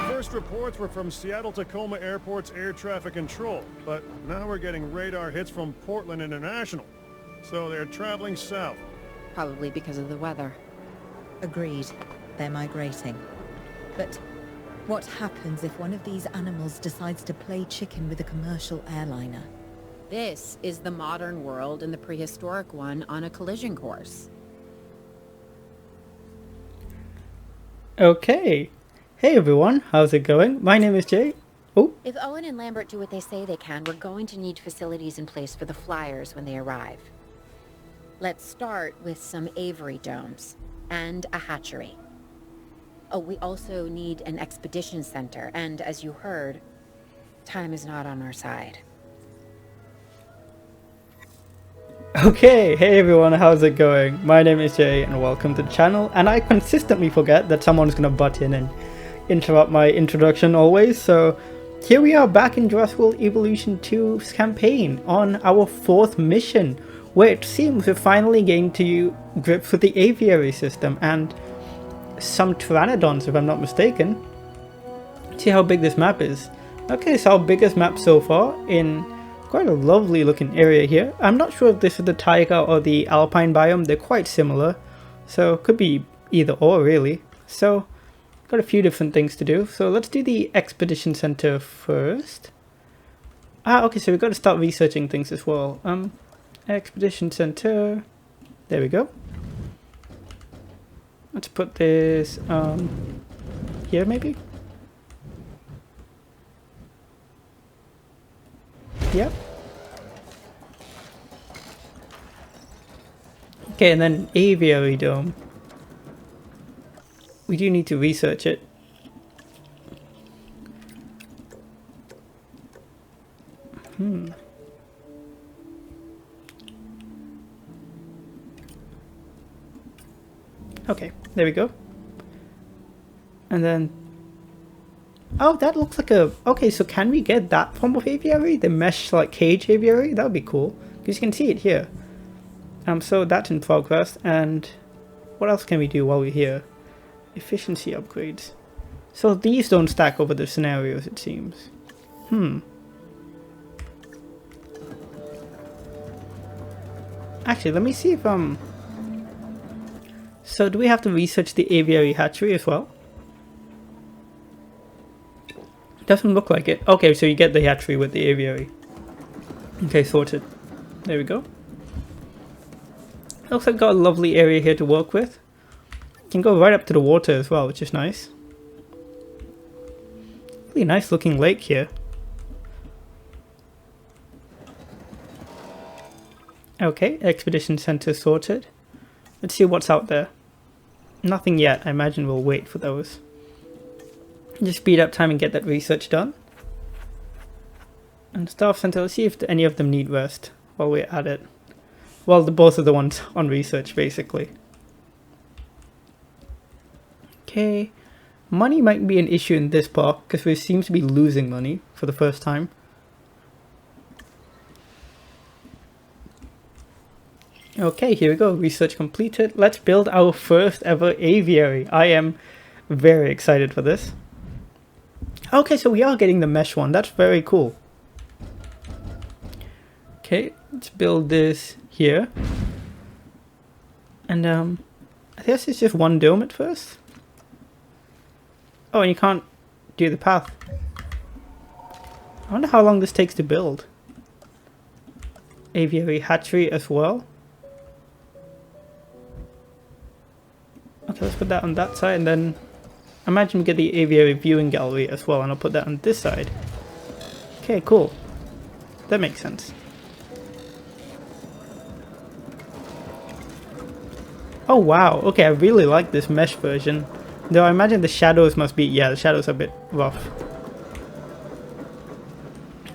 [SPEAKER 5] First reports were from Seattle-Tacoma Airport's air traffic control, but now we're getting radar hits from Portland International. So they're traveling south.
[SPEAKER 6] Probably because of the weather.
[SPEAKER 3] Agreed. They're migrating. But what happens if one of these animals decides to play chicken with a commercial airliner?
[SPEAKER 6] This is the modern world and the prehistoric one on a collision course.
[SPEAKER 1] Okay. Hey everyone, how's it going? My name is Jay. Oh.
[SPEAKER 6] If Owen and Lambert do what they say they can, we're going to need facilities in place for the flyers when they arrive. Let's start with some aviary domes and a hatchery. Oh, we also need an expedition center, and as you heard, time is not on our side.
[SPEAKER 1] Okay, hey everyone, how's it going? My name is Jay and welcome to the channel, and I consistently forget that someone's gonna butt in and interrupt my introduction always, so here we are back in Jurassic World Evolution 2's campaign on our 4th mission, where it seems we're finally getting to grips with the aviary system and some pteranodons, if I'm not mistaken. See how big this map is. Okay, so our biggest map so far in Quite a lovely looking area here. I'm not sure if this is the taiga or the alpine biome. They're quite similar, so it could be either or really. So got a few different things to do. So let's do the expedition center first. Okay, so we've got to start researching things as well. Expedition center. There we go. Let's put this here maybe. Yep. Okay, and then aviary dome. We do need to research it. Okay, there we go. And then... oh, that looks like a... okay, so can we get that form of aviary? The mesh, like, cage aviary? That would be cool. Because you can see it here. So that's in progress. And what else can we do while we're here? Efficiency upgrades. So these don't stack over the scenarios, it seems. Actually, let me see if so do we have to research the aviary hatchery as well? Doesn't look like it. Okay, so you get the hatchery with the aviary. Okay, sorted. There we go. Looks like got a lovely area here to work with. Can go right up to the water as well, which is nice. Really nice looking lake here. Okay, expedition center sorted. Let's see what's out there. Nothing yet. I imagine we'll wait for those. Just speed up time and get that research done. And staff center, let's see if any of them need rest while we're at it. Well, both of the ones on research, basically. Okay. Money might be an issue in this part, because we seem to be losing money for the first time. Okay, here we go. Research completed. Let's build our first ever aviary. I am very excited for this. Okay, so we are getting the mesh one. That's very cool. Okay, let's build this here. And I guess it's just one dome at first. Oh, and you can't do the path. I wonder how long this takes to build. Aviary hatchery as well. Okay, let's put that on that side, and then I imagine we get the aviary viewing gallery as well, and I'll put that on this side. Okay, cool. That makes sense. Oh wow, okay, I really like this mesh version. Though I imagine the shadows must be, yeah, the shadows are a bit rough.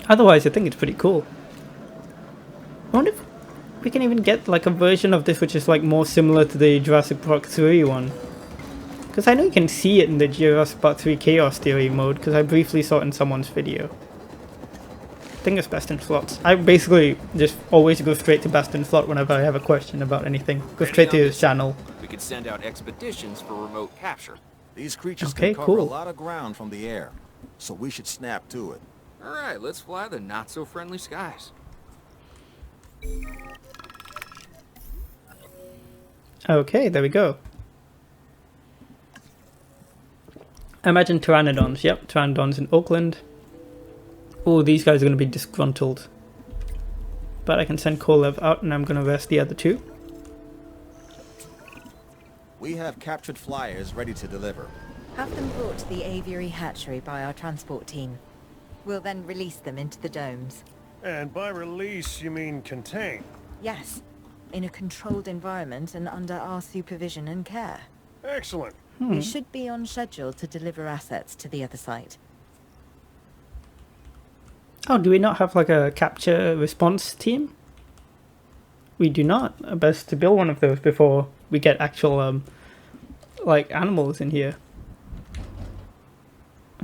[SPEAKER 1] Otherwise, I think it's pretty cool. I wonder if we can even get like a version of this which is like more similar to the Jurassic Park 3 one. Because I know you can see it in the Jurassic Park 3 Chaos Theory mode, because I briefly saw it in someone's video. I think it's best in slots. I basically just always go straight to best in slot whenever I have a question about anything. Go straight to his channel.
[SPEAKER 7] We could send out expeditions for remote capture.
[SPEAKER 8] These creatures
[SPEAKER 1] Okay,
[SPEAKER 8] can cover
[SPEAKER 1] cool.
[SPEAKER 8] a lot of ground from the air, so we should snap to it.
[SPEAKER 7] Alright, let's fly the not-so-friendly skies.
[SPEAKER 1] Okay, there we go. I imagine Pteranodons. Yep, Pteranodons in Oakland. Oh, these guys are going to be disgruntled. But I can send Kolev out, and I'm going to rest the other two.
[SPEAKER 8] We have captured flyers ready to deliver.
[SPEAKER 3] Have them brought to the aviary hatchery by our transport team. We'll then release them into the domes.
[SPEAKER 5] And by release, you mean contain?
[SPEAKER 3] Yes, in a controlled environment and under our supervision and care.
[SPEAKER 5] Excellent.
[SPEAKER 3] We should be on schedule to deliver assets to the other site.
[SPEAKER 1] Oh, do we not have like a capture response team? We do not. Best to build one of those before we get actual like animals in here.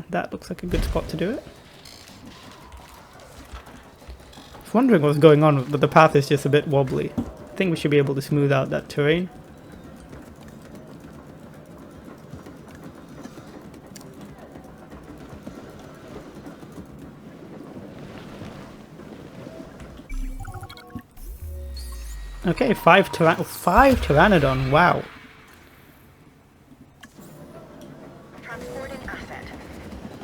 [SPEAKER 1] That looks like a good spot to do it. I was wondering what's going on, but the path is just a bit wobbly. I think we should be able to smooth out that terrain. Okay, five Pteranodon, wow.
[SPEAKER 2] Transporting asset.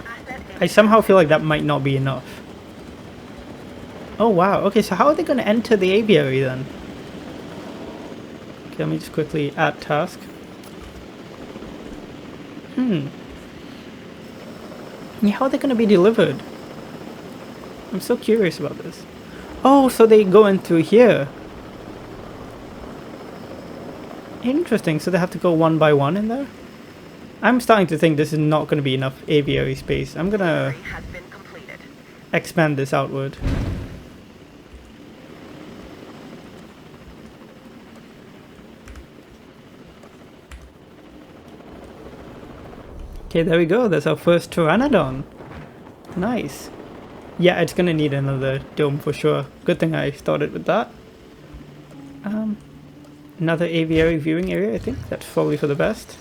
[SPEAKER 2] Asset
[SPEAKER 1] I somehow feel like that might not be enough. Oh wow, okay, so how are they going to enter the aviary then? Okay, let me just quickly add task. Yeah, how are they going to be delivered? I'm so curious about this. Oh, so they go in through here. Interesting, so they have to go one by one in there? I'm starting to think this is not going to be enough aviary space. I'm going to
[SPEAKER 2] delivery has been completed.
[SPEAKER 1] expand this outward. Okay, there we go. That's our first Pteranodon. Nice. Yeah, it's gonna need another dome for sure. Good thing I started with that. Another aviary viewing area, I think. That's probably for the best.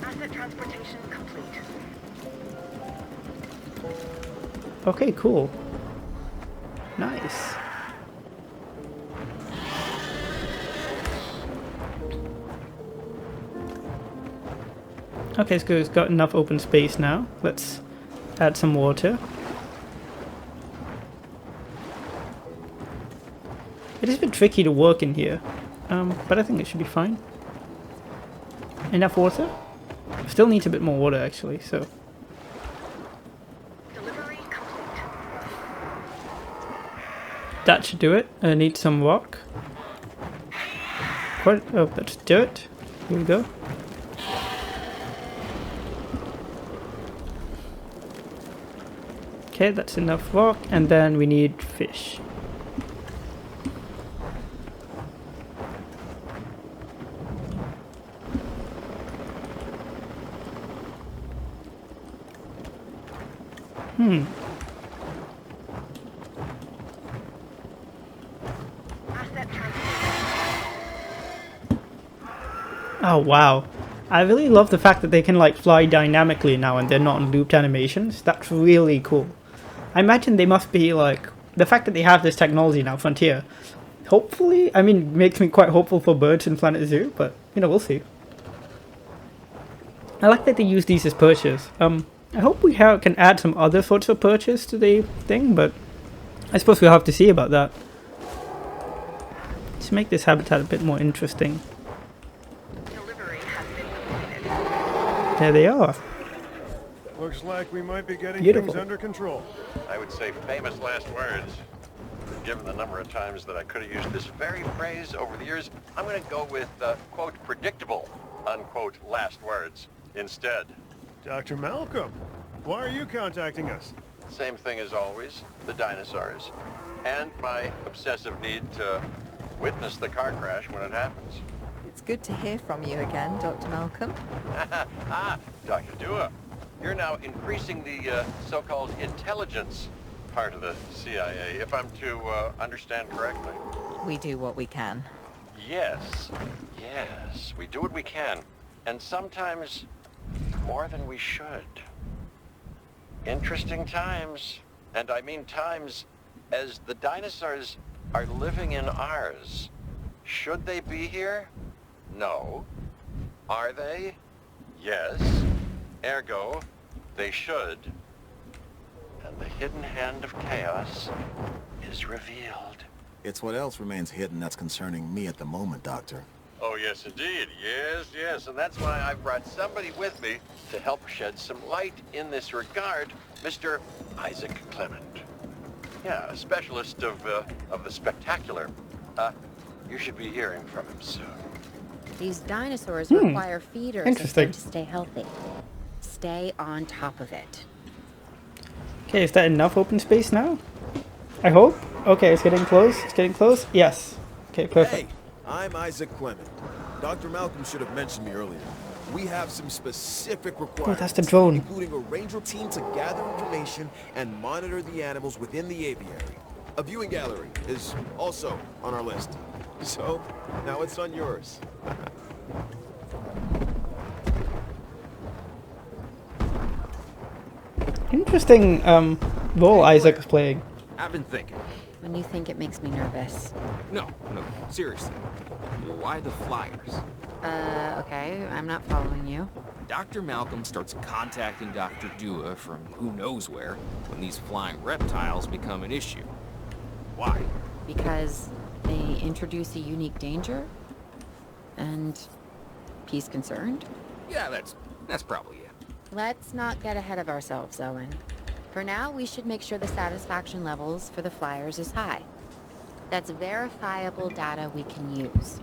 [SPEAKER 2] Asset transportation complete.
[SPEAKER 1] Okay, cool. Nice. Okay, so it's got enough open space now. Let's add some water. It is a bit tricky to work in here, but I think it should be fine. Enough water? Still needs a bit more water actually, so.
[SPEAKER 2] Delivery complete.
[SPEAKER 1] That should do it. I need some rock. What? Oh, that's dirt. Here we go. Okay, that's enough rock, and then we need fish.
[SPEAKER 2] Asset transportation.
[SPEAKER 1] Oh wow. I really love the fact that they can like fly dynamically now and they're not on looped animations. That's really cool. I imagine they must be like, the fact that they have this technology now, Frontier, hopefully, I mean, makes me quite hopeful for birds in Planet Zoo, but, you know, we'll see. I like that they use these as perches. I hope we can add some other sorts of perches to the thing, but I suppose we'll have to see about that. Let's make this habitat a bit more interesting.
[SPEAKER 2] Delivery has been completed.
[SPEAKER 1] There they are.
[SPEAKER 5] Looks like we might be getting
[SPEAKER 1] Beautiful.
[SPEAKER 5] things under control.
[SPEAKER 9] I would say famous last words. Given the number of times that I could have used this very phrase over the years, I'm going to go with, quote, predictable, unquote, last words instead.
[SPEAKER 5] Dr. Malcolm, why are you contacting us?
[SPEAKER 9] Same thing as always, the dinosaurs. And my obsessive need to witness the car crash when it happens.
[SPEAKER 3] It's good to hear from you again, Dr. Malcolm.
[SPEAKER 9] Dr. Dua, you're now increasing the so-called intelligence part of the CIA, if I'm to understand correctly.
[SPEAKER 3] We do what we can.
[SPEAKER 9] Yes, we do what we can, and sometimes more than we should. Interesting times, and I mean times as the dinosaurs are living in ours. Should they be here? No. Are they? Yes. Ergo, they should. And the hidden hand of chaos is revealed.
[SPEAKER 8] It's what else remains hidden that's concerning me at the moment, Doctor.
[SPEAKER 9] Oh, yes, indeed. Yes. And that's why I've brought somebody with me to help shed some light in this regard, Mr. Isaac Clement. Yeah, a specialist of the spectacular. You should be hearing from him soon.
[SPEAKER 6] These dinosaurs require feeders if they're
[SPEAKER 1] Interesting.
[SPEAKER 6] to stay healthy. Stay on top of it.
[SPEAKER 1] Okay, is that enough open space now? I hope. Okay, it's getting close. It's getting close. Yes. Okay, perfect.
[SPEAKER 10] Hey, I'm Isaac Clement. Dr. Malcolm should have mentioned me earlier. We have some specific requirements,
[SPEAKER 1] that's the drone.
[SPEAKER 10] including a ranger team to gather information and monitor the animals within the aviary. A viewing gallery is also on our list. So, now it's on yours.
[SPEAKER 1] Interesting role Isaac's playing.
[SPEAKER 7] I've been thinking.
[SPEAKER 6] When you think it makes me nervous.
[SPEAKER 7] No, seriously. Why the flyers?
[SPEAKER 6] Okay, I'm not following you.
[SPEAKER 7] Dr. Malcolm starts contacting Dr. Dua from who knows where when these flying reptiles become an issue. Why?
[SPEAKER 6] Because they introduce a unique danger? And he's concerned?
[SPEAKER 7] Yeah, that's probably it.
[SPEAKER 6] Let's not get ahead of ourselves, Owen. For now, we should make sure the satisfaction levels for the flyers is high. That's verifiable data we can use.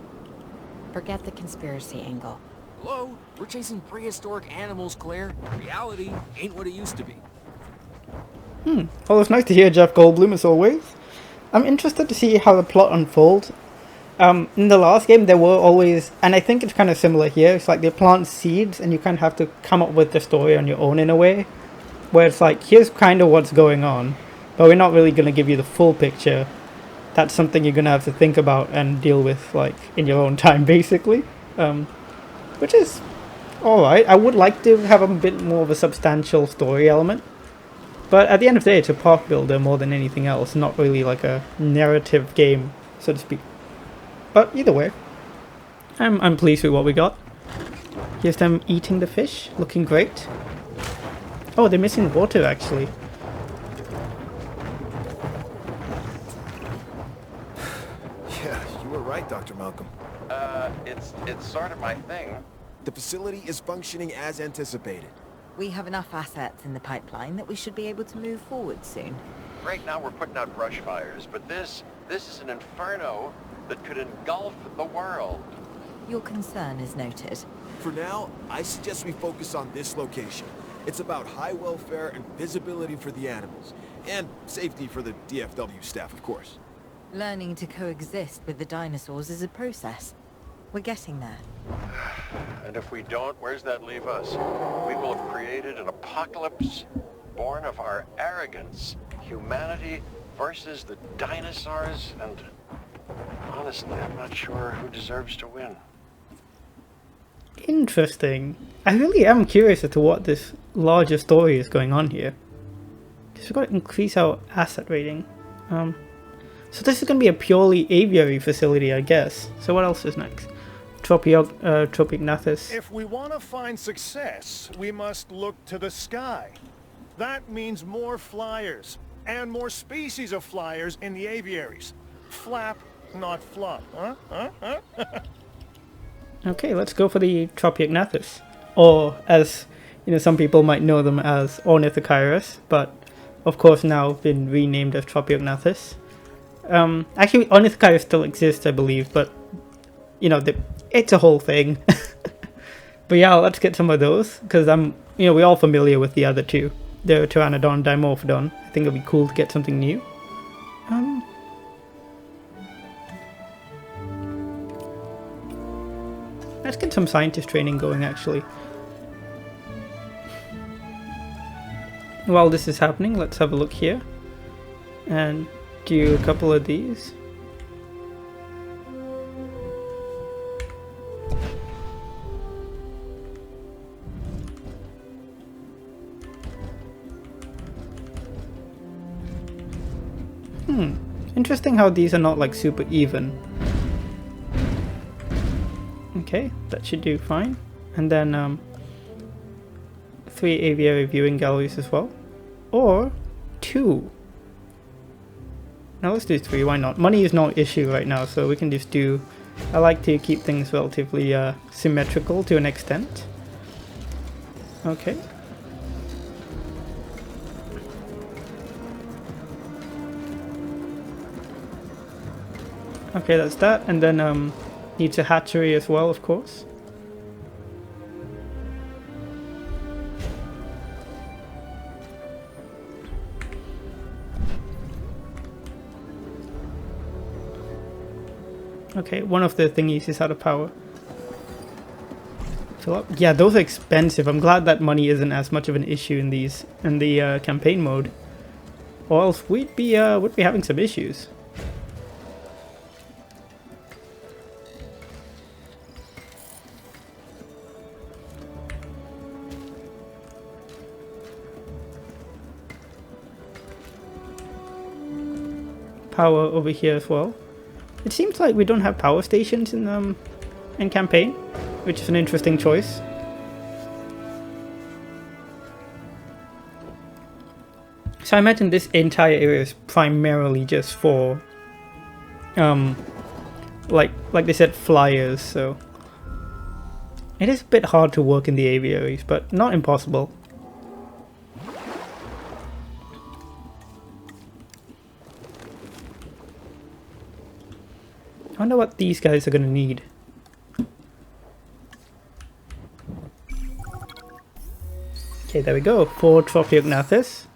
[SPEAKER 6] Forget the conspiracy angle.
[SPEAKER 7] Hello? We're chasing prehistoric animals, Claire. Reality ain't what it used to be.
[SPEAKER 1] Well, it's nice to hear Jeff Goldblum as always. I'm interested to see how the plot unfolds. In the last game, there were always, and I think it's kind of similar here, it's like they plant seeds and you kind of have to come up with the story on your own in a way. Where it's like, here's kind of what's going on, but we're not really going to give you the full picture. That's something you're going to have to think about and deal with, like, in your own time, basically. Which is alright. I would like to have a bit more of a substantial story element. But at the end of the day, it's a park builder more than anything else, not really like a narrative game, so to speak. But either way, I'm pleased with what we got. Here's them eating the fish, looking great. Oh, they're missing water, actually.
[SPEAKER 10] Yeah, you were right, Dr. Malcolm.
[SPEAKER 9] It's sort of my thing.
[SPEAKER 10] The facility is functioning as anticipated.
[SPEAKER 3] We have enough assets in the pipeline that we should be able to move forward soon.
[SPEAKER 9] Right now we're putting out brush fires, but this is an inferno that could engulf the world.
[SPEAKER 3] Your concern is noted.
[SPEAKER 10] For now, I suggest we focus on this location. It's about high welfare and visibility for the animals. And safety for the DFW staff, of course.
[SPEAKER 3] Learning to coexist with the dinosaurs is a process. We're getting there.
[SPEAKER 9] And if we don't, where's that leave us? We will have created an apocalypse born of our arrogance. Humanity versus the dinosaurs, and honestly, I'm not sure who deserves to win.
[SPEAKER 1] Interesting. I really am curious as to what this larger story is going on here. Because we've got to increase our asset rating. So this is going to be a purely aviary facility, I guess. So what else is next? Tropic Nathis.
[SPEAKER 5] If we want to find success, we must look to the sky. That means more flyers, and more species of flyers in the aviaries. Flap, not flop, huh?
[SPEAKER 1] Okay, let's go for the Tropic Nathis. Or, as you know, some people might know them as Ornithochirus, but of course now been renamed as Tropic Nathis. Actually, Ornithochirus still exists, I believe, but you know, it's a whole thing. But yeah, let's get some of those, because we're all familiar with the other two. The Pteranodon, Dimorphodon. I think it'll be cool to get something new. Let's get some scientist training going, actually. While this is happening, let's have a look here. And do a couple of these. Interesting how these are not like super even. Okay, that should do fine. And then 3 aviary viewing galleries as well. Or 2. Now let's do 3, why not? Money is not an issue right now, so we can just do... I like to keep things relatively symmetrical to an extent. Okay. Okay, that's that, and then needs a hatchery as well, of course. Okay, one of the thingies is out of power. Fill up. Yeah, those are expensive. I'm glad that money isn't as much of an issue in the campaign mode, or else we'd be having some issues. power over here as well. It seems like we don't have power stations in campaign, which is an interesting choice. So I imagine this entire area is primarily just for, like they said, flyers. So it is a bit hard to work in the aviaries, but not impossible. I wonder what these guys are going to need. Okay, there we go. 4 Tropiognathus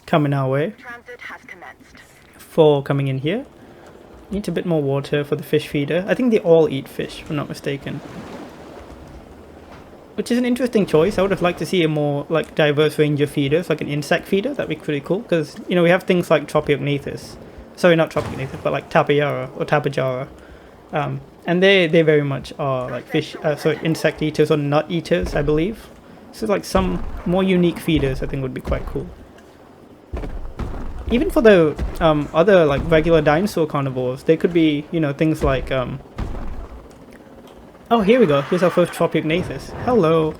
[SPEAKER 1] coming our way.
[SPEAKER 2] Transit has commenced.
[SPEAKER 1] 4 coming in here. Needs a bit more water for the fish feeder. I think they all eat fish, if I'm not mistaken. Which is an interesting choice. I would have liked to see a more like diverse range of feeders, like an insect feeder. That'd be pretty cool, because you know we have things like Tropiognathus. Sorry, not Tropiognathus, but like Tapajara or Tapajara. And they very much are like fish, sorry, insect eaters or nut eaters, I believe. So like some more unique feeders I think would be quite cool. Even for the other like regular dinosaur carnivores, they could be, you know, things like oh, here we go. Here's our first Tropiognathus. Hello.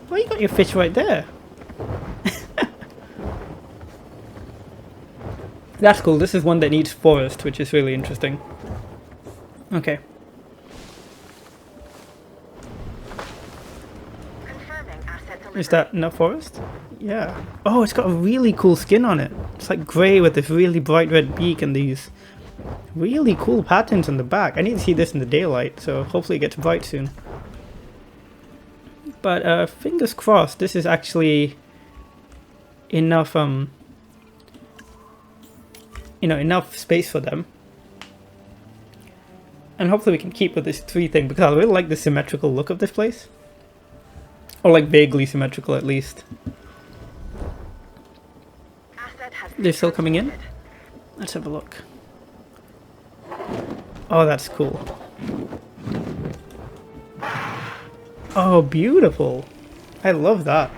[SPEAKER 1] Well, you got your fish right there. That's cool. This is one that needs forest, which is really interesting. Okay.
[SPEAKER 2] Confirming asset delivery.
[SPEAKER 1] Is that enough forest? Yeah. Oh, it's got a really cool skin on it. It's like grey with this really bright red beak and these really cool patterns on the back. I need to see this in the daylight, so hopefully it gets bright soon. But fingers crossed, this is actually enough, you know, enough space for them. And hopefully we can keep with this 3 thing, because I really like the symmetrical look of this place. Or like vaguely symmetrical at least.
[SPEAKER 2] Asset has
[SPEAKER 1] They're still coming in? Let's have a look. Oh, that's cool. Oh, beautiful. I love that.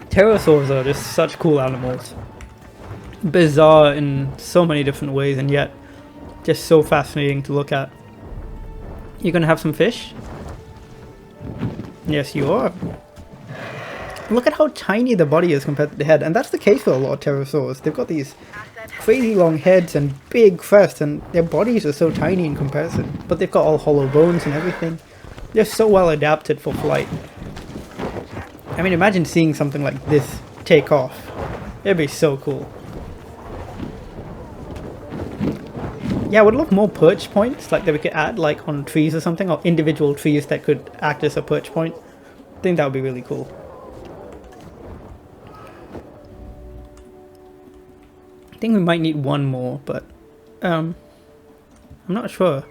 [SPEAKER 1] Pterosaurs are just such cool animals. Bizarre in so many different ways, and yet just so fascinating to look at. You're gonna have some fish? Yes, you are. Look at how tiny the body is compared to the head, and that's the case for a lot of pterosaurs. They've got these crazy long heads and big crests, and their bodies are so tiny in comparison. But they've got all hollow bones and everything. They're so well adapted for flight. I mean, imagine seeing something like this take off. It'd be so cool. Yeah, I would love more perch points, like that we could add like on trees or something, or individual trees that could act as a perch point. I think that would be really cool. I think we might need one more, but I'm not sure.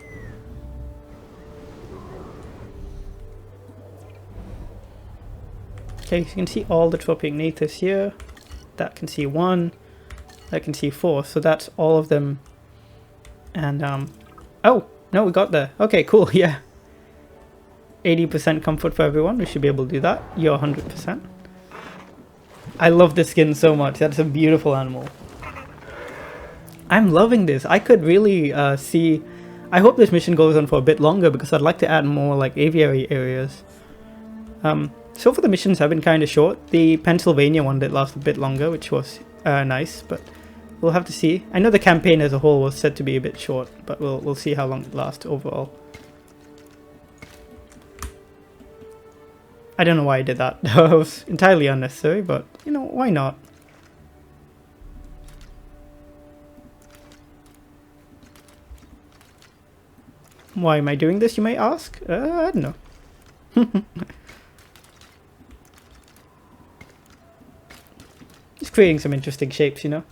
[SPEAKER 1] Okay, so you can see all the Tropiognathus here. That can see 1. That can see 4. So that's all of them. And oh no, we got there. Okay, cool. Yeah, 80% comfort for everyone. We should be able to do that. You're 100%. I love the skin so much. That's a beautiful animal. I'm loving this. I could really see. I hope this mission goes on for a bit longer, because I'd like to add more like aviary areas. So far the missions have been kind of short. The Pennsylvania one did last a bit longer, which was nice, but we'll have to see. I know the campaign as a whole was said to be a bit short, but we'll see how long it lasts overall. I don't know why I did that. That was entirely unnecessary, but you know, why not? Why am I doing this, you may ask? I don't know. Just creating some interesting shapes, you know?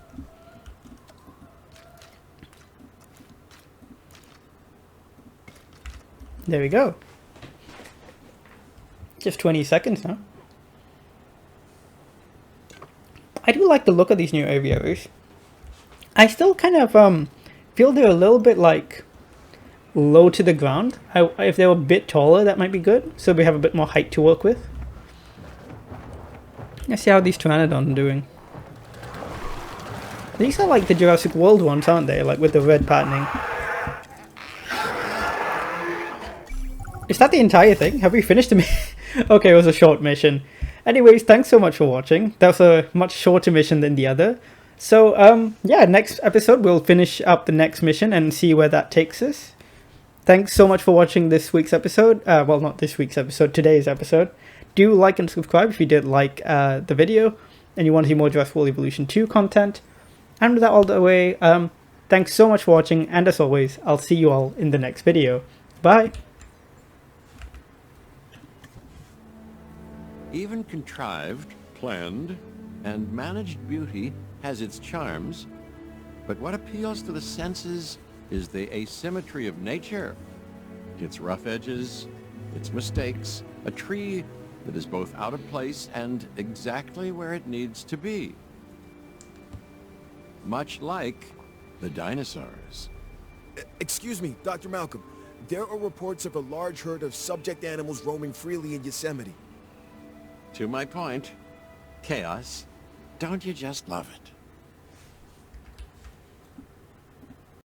[SPEAKER 1] There we go. Just 20 seconds now. I do like the look of these new aviaries. I still kind of feel they're a little bit like low to the ground. If they were a bit taller, that might be good, so we have a bit more height to work with. Let's see how these Pteranodon are doing. These are like the Jurassic World ones, aren't they? Like with the red patterning. Is that the entire thing? Have we finished the mission? Okay, it was a short mission. Anyways, thanks so much for watching. That was a much shorter mission than the other. So, yeah, next episode we'll finish up the next mission and see where that takes us. Thanks so much for watching this week's episode. Well, not this week's episode, today's episode. Do like and subscribe if you did like the video and you want to see more Jurassic World Evolution 2 content. And with that all the way, thanks so much for watching, and as always, I'll see you all in the next video. Bye!
[SPEAKER 11] Even contrived, planned, and managed beauty has its charms, but what appeals to the senses is the asymmetry of nature. Its rough edges, its mistakes, a tree that is both out of place and exactly where it needs to be. Much like the dinosaurs.
[SPEAKER 10] Excuse me, Dr. Malcolm. There are reports of a large herd of subject animals roaming freely in Yosemite.
[SPEAKER 11] To my point, chaos, don't you just love it?